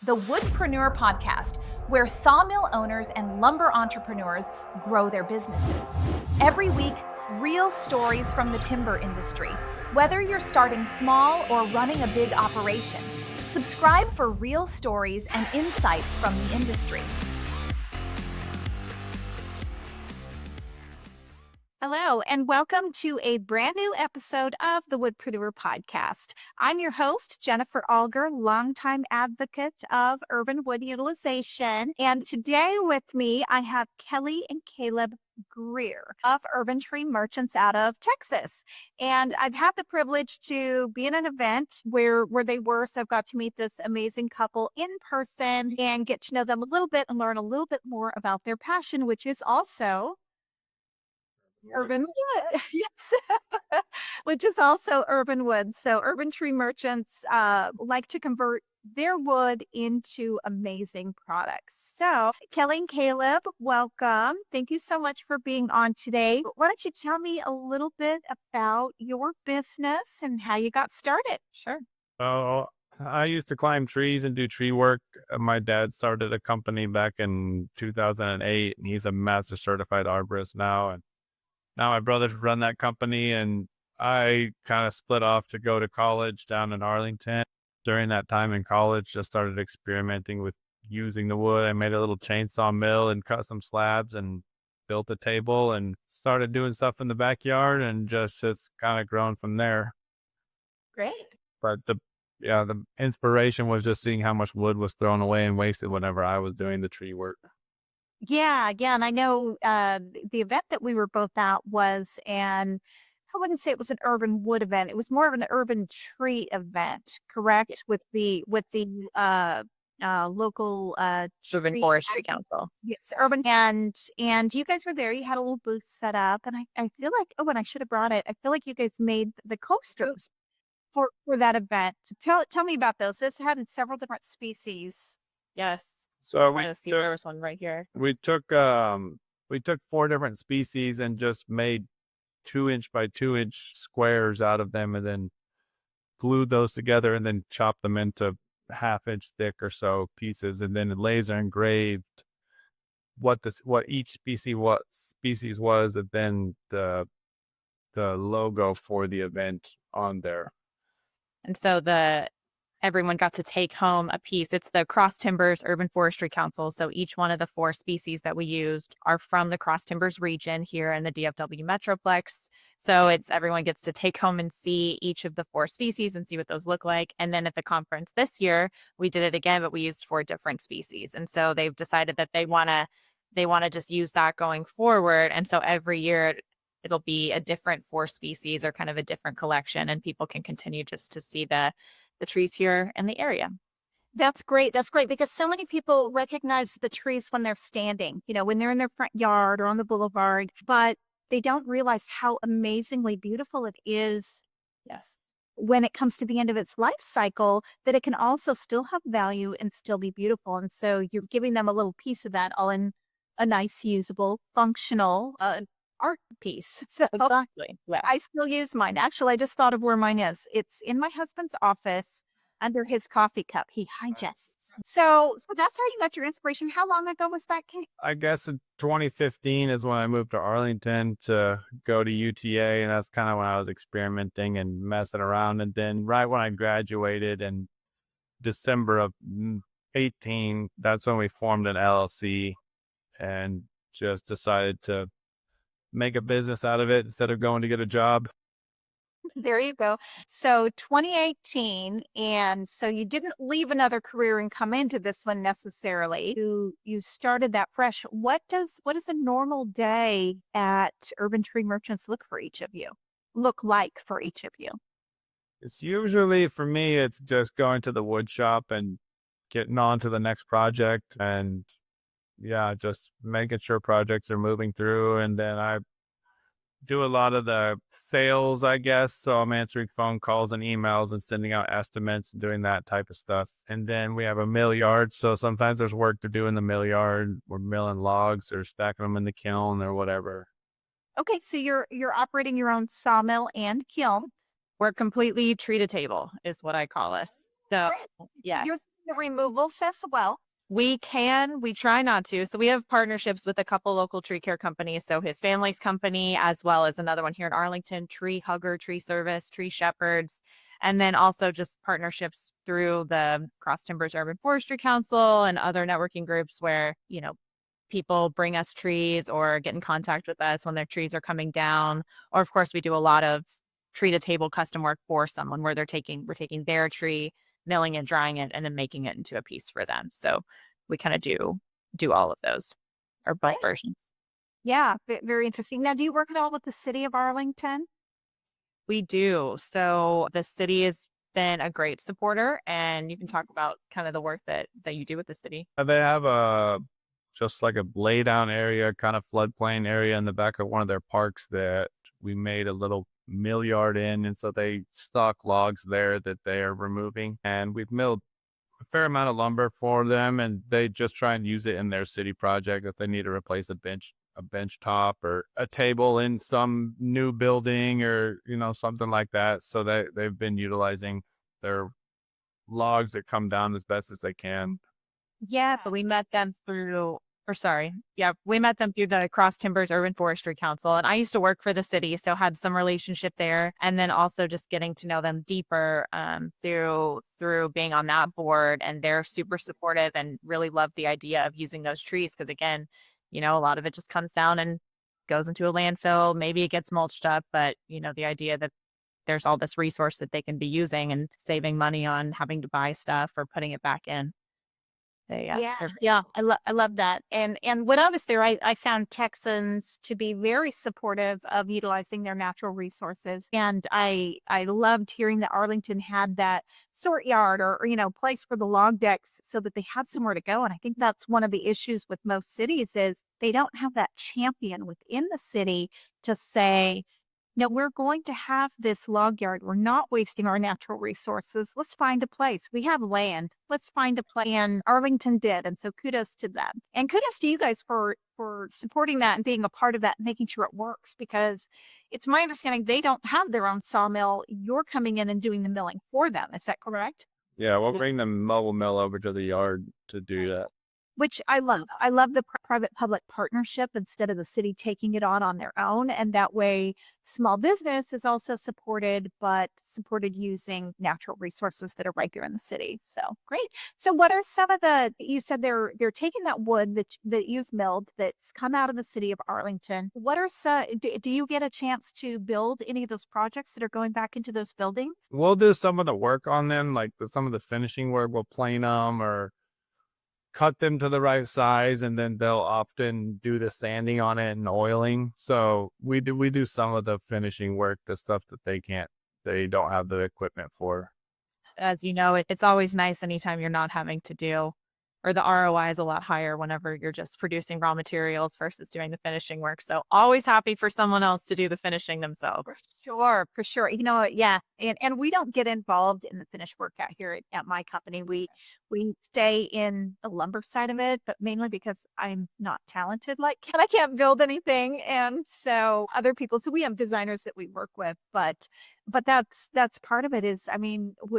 the Woodpreneur podcast, where sawmill owners and lumber entrepreneurs grow their businesses. Every week, real stories from the timber industry, whether you're starting small or running a big operation. Subscribe for real stories and insights from the industry. Hello, and welcome to a brand new episode of the Woodpreneur podcast. I'm your host, Jennifer Alger, longtime advocate of urban wood utilization. And today with me, I have Kelly and Caleb Greer of Urban Tree Merchants out of Texas. And I've had the privilege to be in an event where they were. So I've got to meet this amazing couple in person and get to know them a little bit and learn a little bit more about their passion, which is also urban wood. Yes. Which is also urban wood. So Urban Tree Merchants like to convert their wood into amazing products. So Kelly and Caleb, welcome. Thank you so much for being on today. Why don't you tell me a little bit about your business and how you got started? Sure. Oh, I used to climb trees and do tree work. My dad started a company back in 2008, and he's a master certified arborist now. And now my brothers run that company, and I kind of split off to go to college down in Arlington. During that time in college, just started experimenting with using the wood. I made a little chainsaw mill and cut some slabs and built a table and started doing stuff in the backyard, and just it's kind of grown from there. Great. But the inspiration was just seeing how much wood was thrown away and wasted whenever I was doing the tree work. Yeah. And I know the event that we were both at was I wouldn't say it was an urban wood event. It was more of an urban tree event, correct? With the local Urban Forestry Council. Yes, urban and you guys were there. You had a little booth set up, and I feel like and I should have brought it. I feel like you guys made the coasters for that event. Tell me about those. This had several different species. Yes. So Trying to see there was one right here. we took 4 different species and just made 2-inch by 2-inch squares out of them, and then glued those together and then chopped them into 1/2-inch thick or so pieces, and then laser engraved what each species was, and then the logo for the event on there. And so everyone got to take home a piece. It's the Cross Timbers Urban Forestry Council. So each one of the 4 species that we used are from the Cross Timbers region here in the DFW Metroplex. So everyone gets to take home and see each of the 4 species and see what those look like. And then at the conference this year, we did it again, but we used 4 different species. And so they've decided that they want to just use that going forward. And so every year it'll be a different 4 species or kind of a different collection, and people can continue just to see the trees here in the area. That's great. That's great because so many people recognize the trees when they're standing, when they're in their front yard or on the boulevard, but they don't realize how amazingly beautiful it is. Yes. When it comes to the end of its life cycle, that it can also still have value and still be beautiful. And so you're giving them a little piece of that all in a nice, usable, functional art piece. So Exactly. Yeah. I still use mine. Actually, I just thought of where mine is. It's in my husband's office under his coffee cup. He higests. So that's how you got your inspiration. How long ago was that, Kate? I guess in 2015 is when I moved to Arlington to go to UTA, and that's kind of when I was experimenting and messing around. And then right when I graduated in December of 18, that's when we formed an LLC and just decided to make a business out of it instead of going to get a job. There you go. So 2018, and so you didn't leave another career and come into this one necessarily. You started that fresh. What does a normal day at Urban Tree Merchants look like for each of you? It's usually, for me, it's just going to the wood shop and getting on to the next project, and just making sure projects are moving through. And then I do a lot of the sales, I guess. So I'm answering phone calls and emails and sending out estimates and doing that type of stuff. And then we have a mill yard. So sometimes there's work to do in the mill yard. We're milling logs or stacking them in the kiln or whatever. Okay, so you're operating your own sawmill and kiln. We're completely tree to table is what I call us. So, yeah. You're removals as well. We try not to. So we have partnerships with a couple local tree care companies. So his family's company, as well as another one here in Arlington, Tree Hugger, Tree Service, Tree Shepherds, and then also just partnerships through the Cross Timbers Urban Forestry Council and other networking groups where, people bring us trees or get in contact with us when their trees are coming down. Or of course, we do a lot of tree to table custom work for someone where we're taking their tree, milling it, drying it, and then making it into a piece for them. So we kind of do all of those or both versions. Yeah, very interesting. Now, do you work at all with the City of Arlington? We do. So the city has been a great supporter, and you can talk about kind of the work that you do with the city. They have just like a lay down area, kind of floodplain area in the back of one of their parks that we made a little mill yard in. And so they stock logs there that they are removing. And we've milled a fair amount of lumber for them, and they just try and use it in their city project if they need to replace a bench top or a table in some new building or, something like that. So they've been utilizing their logs that come down as best as they can. Yeah, so we met them through the Cross Timbers Urban Forestry Council. And I used to work for the city, so had some relationship there. And then also just getting to know them deeper through being on that board. And they're super supportive and really love the idea of using those trees. Because again, a lot of it just comes down and goes into a landfill. Maybe it gets mulched up, but the idea that there's all this resource that they can be using and saving money on having to buy stuff or putting it back in. Yeah. I love that. And when I was there, I found Texans to be very supportive of utilizing their natural resources. And I loved hearing that Arlington had that sort yard or place for the log decks so that they had somewhere to go. And I think that's one of the issues with most cities is they don't have that champion within the city to say, no, we're going to have this log yard. We're not wasting our natural resources. Let's find a place. We have land. Let's find a place. And Arlington did. And so kudos to them. And kudos to you guys for supporting that and being a part of that and making sure it works, because it's my understanding they don't have their own sawmill. You're coming in and doing the milling for them. Is that correct? Yeah, we'll bring the mobile mill over to the yard to do that. Which I love. I love the private-public partnership instead of the city taking it on their own. And that way, small business is also supported, but supported using natural resources that are right there in the city. So great. So what are some of you said they're taking that wood that you've milled that's come out of the city of Arlington. What are do you get a chance to build any of those projects that are going back into those buildings? We'll do some of the work on them, like some of the finishing work. We'll plane them or cut them to the right size, and then they'll often do the sanding on it and oiling. So we do some of the finishing work, the stuff that they don't have the equipment for. As you know, it's always nice anytime you're not having to do, or the ROI is a lot higher whenever you're just producing raw materials versus doing the finishing work. So always happy for someone else to do the finishing themselves. For sure. Yeah. And we don't get involved in the finished work out here at my company. We stay in the lumber side of it, but mainly because I'm not talented and I can't build anything. And so other people, so we have designers that we work with, but that's part of it is,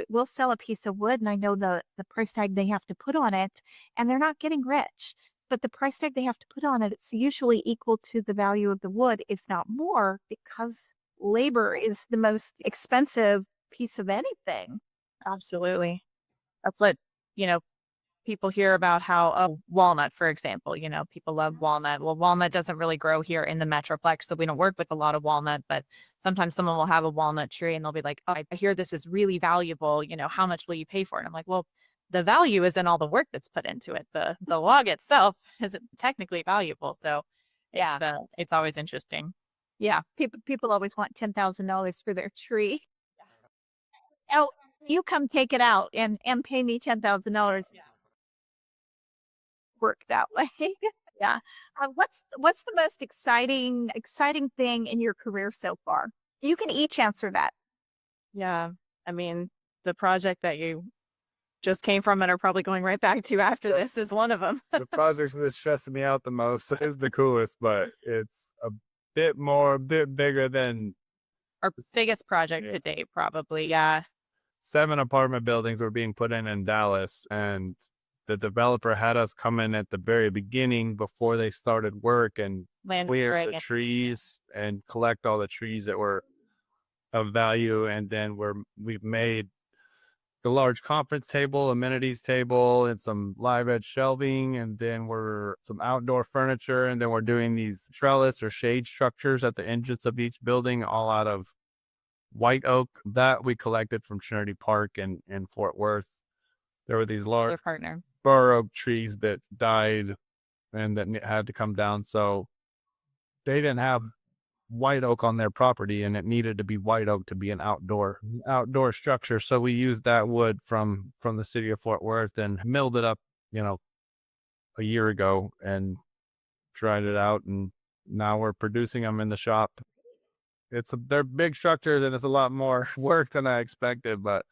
we'll sell a piece of wood and I know the price tag they have to put on it, and they're not getting rich. But the price tag they have to put on it, it's usually equal to the value of the wood, if not more, because labor is the most expensive piece of anything. Absolutely. That's what, people hear about how walnut, for example, people love walnut. Well, walnut doesn't really grow here in the Metroplex, so we don't work with a lot of walnut, but sometimes someone will have a walnut tree and they'll be like, oh, I hear this is really valuable. How much will you pay for it? I'm like, well, the value is in all the work that's put into it. The log itself isn't technically valuable. So yeah, it's always interesting. Yeah. People always want $10,000 for their tree. Oh, you come take it out and pay me $10,000. Work that way. Yeah. What's the most exciting thing in your career so far? You can each answer that. Yeah. The project that you just came from and are probably going right back to after this is one of them. The project that's stressing me out the most is the coolest, but it's a bit bigger than our biggest project to date, probably. Yeah. 7 apartment buildings were being put in Dallas, and the developer had us come in at the very beginning before they started work and Land clear clearing the and trees and collect all the trees that were of value. And then we've made the large conference table, amenities table, and some live edge shelving, and then we're some outdoor furniture, and then we're doing these trellis or shade structures at the entrance of each building, all out of white oak that we collected from Trinity Park in Fort Worth. There were these large their partner. bur oak trees that died and that had to come down. So they didn't have white oak on their property, and it needed to be white oak to be an outdoor structure. So we used that wood from the city of Fort Worth and milled it up, a year ago and dried it out, and now we're producing them in the shop. They're big structures, and it's a lot more work than I expected, but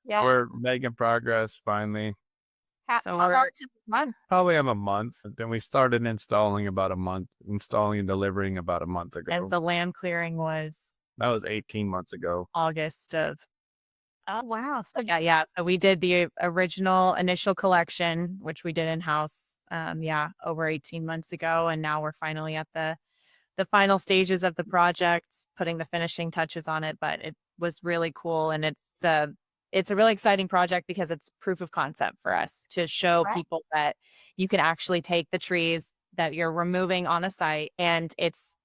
Yeah. we're making progress finally. So How we're- long took the month? Probably have a month. Then we started installing and delivering about a month ago. And the land clearing was That was 18 months ago. August of. Oh, wow. So Yeah. So we did the original initial collection, which we did in-house, over 18 months ago. And now we're finally at the final stages of the project, putting the finishing touches on it. But it was really cool. And it's a really exciting project because it's proof of concept for us to show Right. people that you can actually take the trees that you're removing on a site, and it's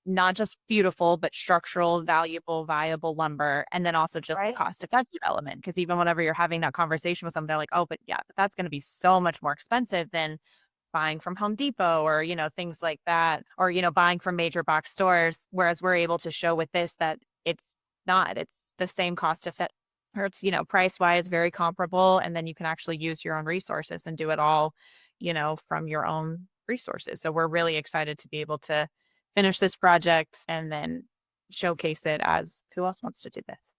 not just beautiful, but structural, valuable, viable lumber. And then also just Right. cost effective element. Because even whenever you're having that conversation with someone, they're like, oh, but yeah, but that's going to be so much more expensive than buying from Home Depot or, things like that, or, buying from major box stores. Whereas we're able to show with this that it's not, it's the same cost of it. Or it's, price wise, very comparable. And then you can actually use your own resources and do it all, from your own resources. So we're really excited to be able to finish this project and then showcase it as who else wants to do this.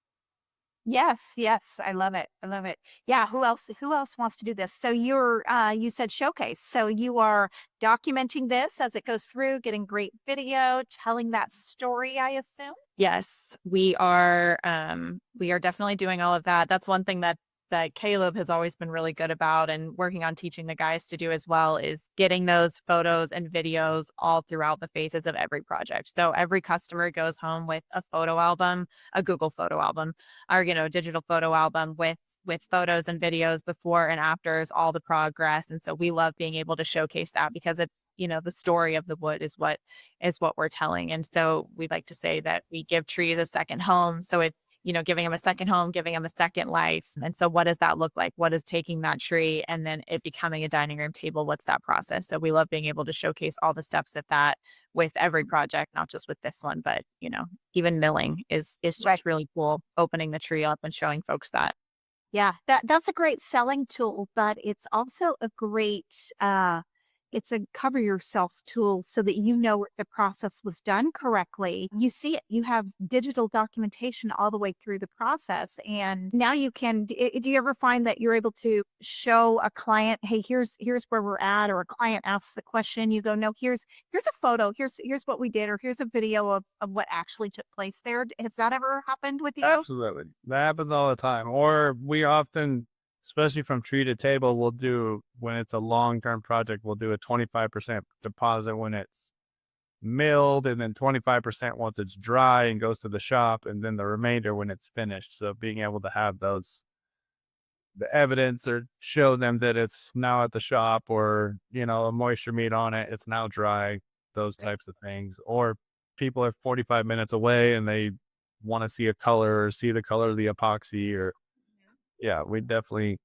Yes, yes, I love it. I love it. Yeah, who else wants to do this? So you said showcase. So you are documenting this as it goes through, getting great video, telling that story, I assume. Yes, we are. We are definitely doing all of that. That's one thing that Caleb has always been really good about and working on teaching the guys to do as well, is getting those photos and videos all throughout the phases of every project. So every customer goes home with a photo album, a Google photo album, or digital photo album with photos and videos before and afters, all the progress. And so we love being able to showcase that because it's, the story of the wood is what we're telling. And so we like to say that we give trees a second home. So it's, giving them a second home, giving them a second life. And so what does that look like? What is taking that tree and then it becoming a dining room table? What's that process? So we love being able to showcase all the steps of that with every project, not just with this one, but, even milling is just Right. really cool, opening the tree up and showing folks that. Yeah, that's a great selling tool, but it's also a great it's a cover yourself tool so that you know the process was done correctly. You see it, you have digital documentation all the way through the process. And now you can, do you ever find that you're able to show a client, hey, here's where we're at, or a client asks the question, you go, no, here's a photo, here's what we did, or here's a video of what actually took place there. Has that ever happened with you? Absolutely. That happens all the time. Or we often, especially from tree to table, when it's a long-term project, we'll do a 25% deposit when it's milled, and then 25% once it's dry and goes to the shop, and then the remainder when it's finished. So being able to have the evidence, or show them that it's now at the shop, or, a moisture meter on it, it's now dry, those types of things. Or people are 45 minutes away and they want to see a color or see the color of the epoxy, or yeah, we definitely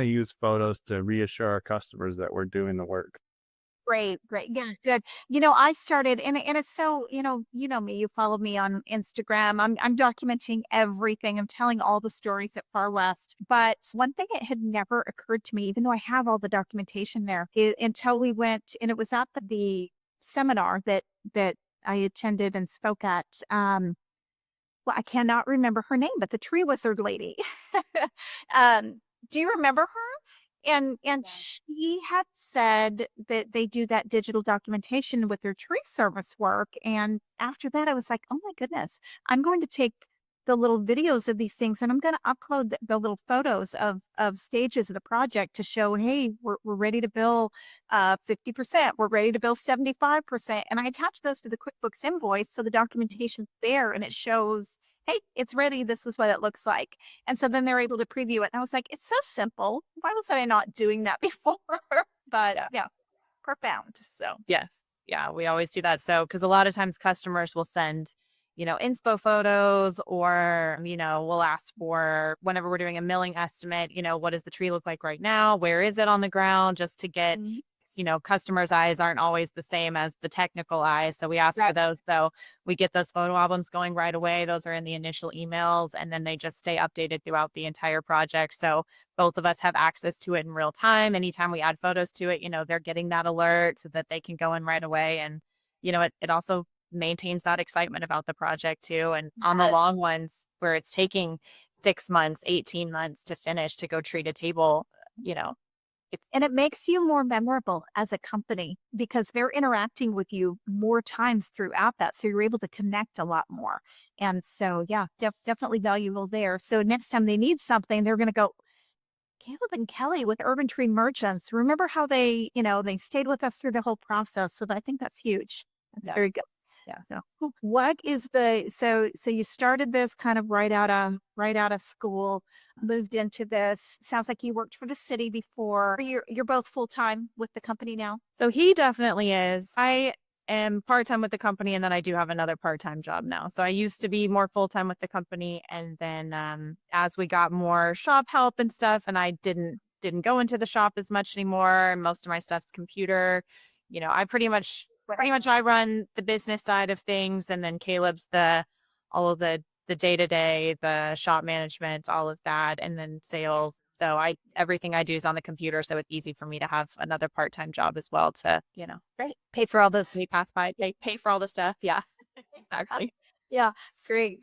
use photos to reassure our customers that we're doing the work. Great, great. Yeah, good. I started and it's so, you know me, you follow me on Instagram. I'm documenting everything. I'm telling all the stories at Far West. But one thing that had never occurred to me, even though I have all the documentation there, until we went, and it was at the seminar that I attended and spoke at. Well, I cannot remember her name, but the tree wizard lady. Do you remember her? And she had said that they do that digital documentation with their tree service work. And after that, I was like, oh my goodness, I'm going to take the little videos of these things, and I'm going to upload the little photos of stages of the project to show, hey, we're ready to bill 50%, we're ready to bill 75%. And I attach those to the QuickBooks invoice. So the documentation's there and it shows, hey, it's ready. This is what it looks like. And so then they're able to preview it. And I was like, it's so simple. Why was I not doing that before? But yeah, profound. So Yes. Yeah, we always do that. So, because a lot of times customers will send, inspo photos, or, we'll ask for, whenever we're doing a milling estimate, what does the tree look like right now? Where is it on the ground? Just to get, customers' eyes aren't always the same as the technical eyes. So we ask for those. So we get those photo albums going right away. Those are in the initial emails, and then they just stay updated throughout the entire project. So both of us have access to it in real time. Anytime we add photos to it, they're getting that alert so that they can go in right away. And, it also maintains that excitement about the project too. And on the long ones where it's taking 6 months, 18 months to finish, to go treat a table, and it makes you more memorable as a company because they're interacting with you more times throughout that. So you're able to connect a lot more. And so, yeah, definitely valuable there. So next time they need something, they're going to go, Caleb and Kelly with Urban Tree Merchants. Remember how they stayed with us through the whole process. So I think that's huge. That's very good. Yeah. So what is so you started this kind of right out of school, moved into this. Sounds like you worked for the city before. You're both full-time with the company now? So he definitely is. I am part-time with the company, and then I do have another part-time job now. So I used to be more full-time with the company, and then as we got more shop help and stuff, and I didn't go into the shop as much anymore. Most of my stuff's computer. I pretty much I run the business side of things, and then Caleb's all of the day-to-day, the shop management, all of that, and then sales. So everything I do is on the computer, so it's easy for me to have another part-time job as well to, Great. Pay for all this. we pass by, pay for all the stuff. Yeah, exactly. Yeah, great.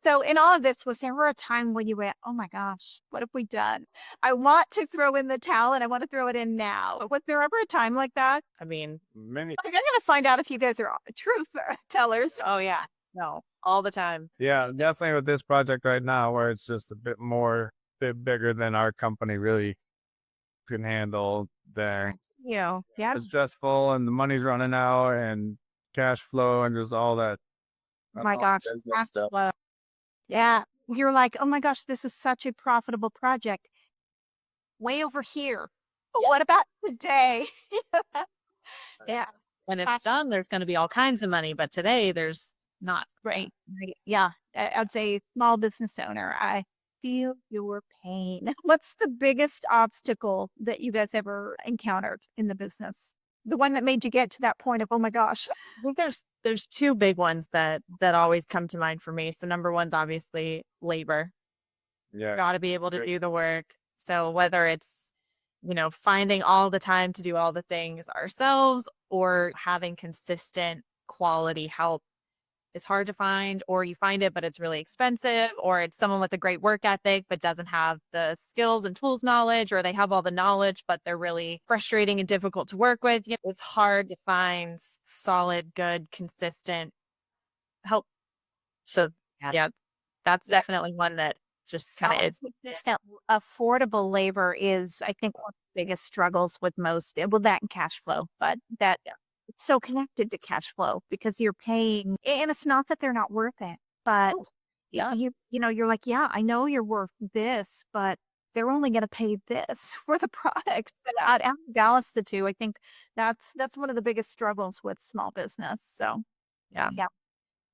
So in all of this, was there ever a time when you went, oh my gosh, what have we done? I want to throw in the towel and I want to throw it in now. Was there ever a time like that? I mean, Many. I'm going to find out if you guys are truth tellers. oh yeah, no, all the time. Yeah, definitely with this project right now, where it's just a bit bigger than our company really can handle. There, Yeah. it's stressful, and the money's running out, and cash flow, and just all that. My gosh. business Cash stuff. flow. Yeah. You're like, oh my gosh, this is such a profitable project. Way over here. But what about today? Yeah. When it's Cash- done, there's going to be all kinds of money, but today there's not. Right. Yeah. I'd say small business owner. I feel your pain. What's the biggest obstacle that you guys ever encountered in the business? The one that made you get to that point of, oh my gosh. I think there's two big ones that always come to mind for me. So number one's obviously labor. Yeah, Got to be able to do the work. So whether it's, finding all the time to do all the things ourselves, or having consistent quality help is hard to find, or you find it, but it's really expensive, or it's someone with a great work ethic, but doesn't have the skills and tools knowledge, or they have all the knowledge, but they're really frustrating and difficult to work with. It's hard to find solid, good, consistent help. So yeah, that's definitely one that just kind of is. That affordable labor is, I think, one of the biggest struggles with most. Well, that and cash flow, but that it's so connected to cash flow because you're paying, and it's not that they're not worth it, but Yeah. you're like, yeah, I know you're worth this, but they're only going to pay this for the product. But I'd have to balance the two. I think that's one of the biggest struggles with small business. So Yeah. Yeah.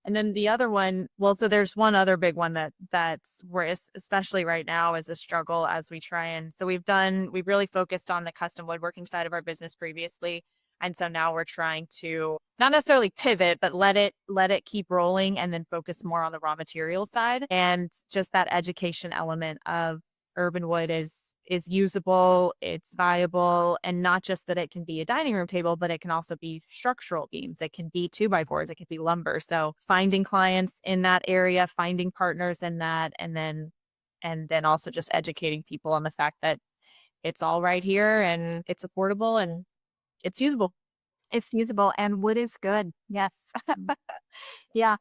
And then the other one, well, so there's one other big one that's where, especially right now, is a struggle as we try. And so we've really focused on the custom woodworking side of our business previously. And so now we're trying to not necessarily pivot, but let it keep rolling, and then focus more on the raw material side. And just that education element of urban wood is usable, it's viable, and not just that it can be a dining room table, but it can also be structural beams. It can be 2x4s, it can be lumber. So finding clients in that area, finding partners in that, and then also just educating people on the fact that it's all right here, and it's affordable, and it's usable. It's usable and wood is good. Yes. Yeah.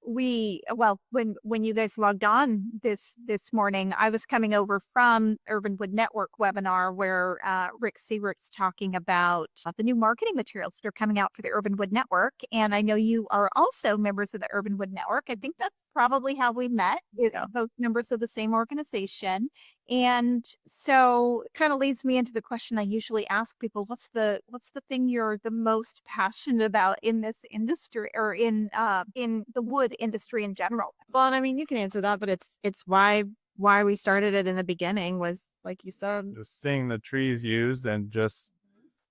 when you guys logged on this morning, I was coming over from Urban Wood Network webinar where Rick Siewert's talking about the new marketing materials that are coming out for the Urban Wood Network. And I know you are also members of the Urban Wood Network. I think that's probably how we met, is both members of the same organization. And so it kind of leads me into the question I usually ask people: what's the thing you're the most passionate about in this industry, or in the wood industry in general? Well, and I mean, you can answer that, but it's why we started it in the beginning was, like you said, Just seeing the trees used and just,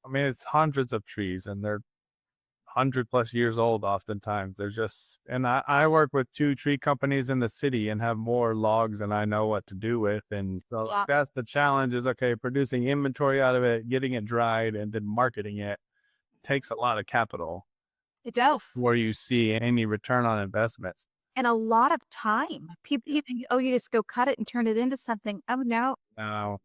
I mean, it's hundreds of trees and they're 100+ years old oftentimes. They're just, and I work with 2 tree companies in the city and have more logs than I know what to do with. And so Yeah. that's the challenge, is, okay, producing inventory out of it, getting it dried, and then marketing it takes a lot of capital It does. where you see any return on investments. And a lot of time. People, you think, oh, you just go cut it and turn it into something. Oh, no. Now,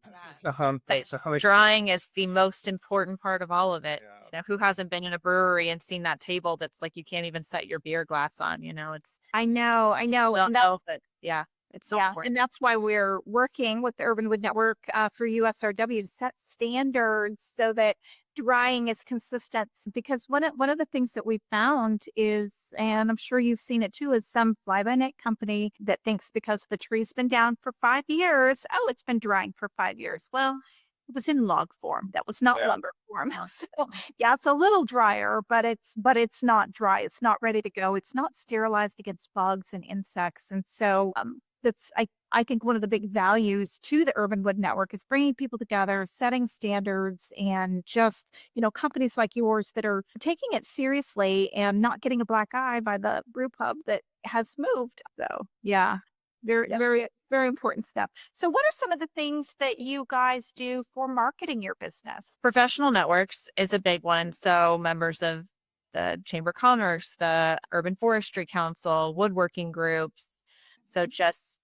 drying is the most important part of all of it. Yeah. You know, who hasn't been in a brewery and seen that table that's like you can't even set your beer glass on? You know, it's I know. well, And that's, no, but yeah, it's so yeah. important. And that's why we're working with the Urban Wood Network for USRW to set standards so that drying is consistent. Because one of the things that we found is, and I'm sure you've seen it too, is some fly-by-night company that thinks because the tree's been down for 5 years, oh, it's been drying for 5 years. Well, it was in log form. That was not Yeah. lumber form. So yeah, it's a little drier, but it's not dry. It's not ready to go. It's not sterilized against bugs and insects. And so that's I think one of the big values to the Urban Wood Network is bringing people together, setting standards, and just, companies like yours that are taking it seriously and not getting a black eye by the brew pub that has moved. So yeah, very, very, very important step. So what are some of the things that you guys do for marketing your business? Professional networks is a big one. So members of the Chamber of Commerce, the Urban Forestry Council, woodworking groups. So just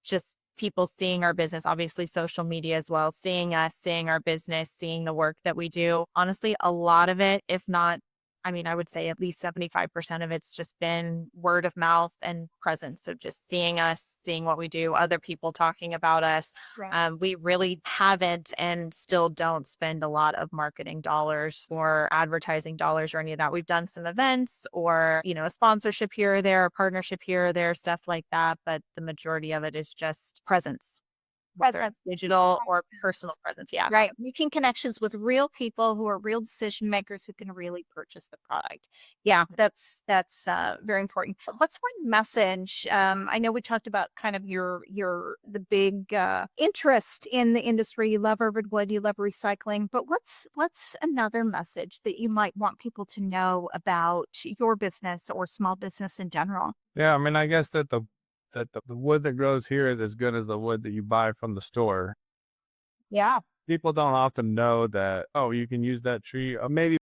people seeing our business, obviously social media as well, seeing us, seeing our business, seeing the work that we do. Honestly, a lot of it, if not, I mean, I would say at least 75% of it's just been word of mouth and presence. So just seeing us, seeing what we do, other people talking about us. Right. We really haven't and still don't spend a lot of marketing dollars or advertising dollars or any of that. We've done some events or, a sponsorship here or there, a partnership here or there, stuff like that. But the majority of it is just presence. Whether it's digital or personal presence. Yeah. Right. Making connections with real people who are real decision makers who can really purchase the product. Yeah, that's very important. What's one message? I know we talked about kind of the big interest in the industry. You love urban wood, you love recycling, but what's another message that you might want people to know about your business or small business in general? Yeah, I mean, I guess that the wood that grows here is as good as the wood that you buy from the store. Yeah. People don't often know that, oh, you can use that tree. Maybe